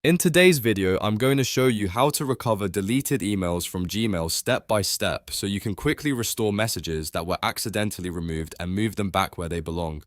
In today's video, I'm going to show you how to recover deleted emails from Gmail step by step so you can quickly restore messages that were accidentally removed and move them back where they belong.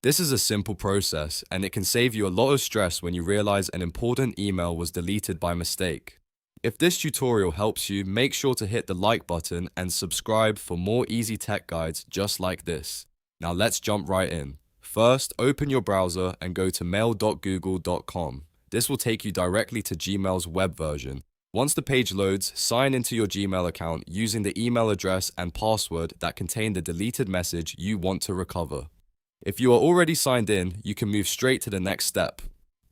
This is a simple process and it can save you a lot of stress when you realize an important email was deleted by mistake. If this tutorial helps you, make sure to hit the like button and subscribe for more easy tech guides just like this. Now let's jump right in. First, open your browser and go to mail.google.com. This will take you directly to Gmail's web version. Once the page loads, sign into your Gmail account using the email address and password that contain the deleted message you want to recover. If you are already signed in, you can move straight to the next step.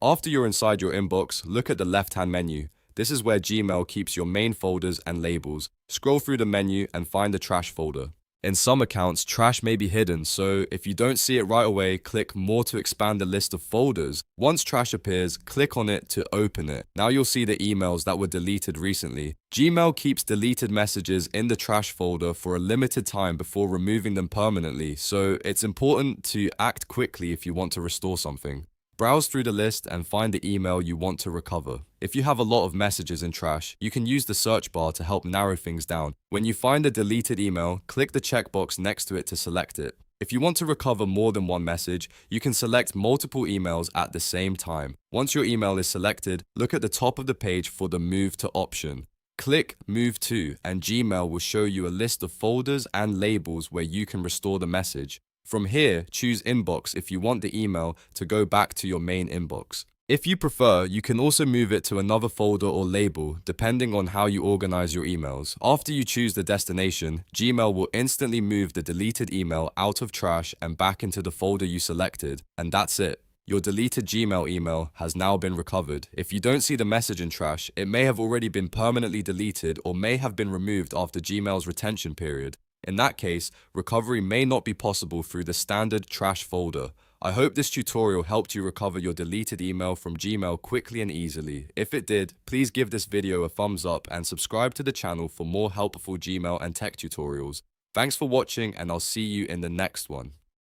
After you're inside your inbox, look at the left-hand menu. This is where Gmail keeps your main folders and labels. Scroll through the menu and find the trash folder. In some accounts, trash may be hidden, so if you don't see it right away, click More to expand the list of folders. Once trash appears, click on it to open it. Now you'll see the emails that were deleted recently. Gmail keeps deleted messages in the trash folder for a limited time before removing them permanently, so it's important to act quickly if you want to restore something. Browse through the list and find the email you want to recover. If you have a lot of messages in trash, you can use the search bar to help narrow things down. When you find a deleted email, click the checkbox next to it to select it. If you want to recover more than one message, you can select multiple emails at the same time. Once your email is selected, look at the top of the page for the Move to option. Click Move To, and Gmail will show you a list of folders and labels where you can restore the message. From here, choose Inbox if you want the email to go back to your main inbox. If you prefer, you can also move it to another folder or label, depending on how you organize your emails. After you choose the destination, Gmail will instantly move the deleted email out of trash and back into the folder you selected, and that's it. Your deleted Gmail email has now been recovered. If you don't see the message in trash, it may have already been permanently deleted or may have been removed after Gmail's retention period. In that case, recovery may not be possible through the standard trash folder. I hope this tutorial helped you recover your deleted email from Gmail quickly and easily. If it did, please give this video a thumbs up and subscribe to the channel for more helpful Gmail and tech tutorials. Thanks for watching, and I'll see you in the next one.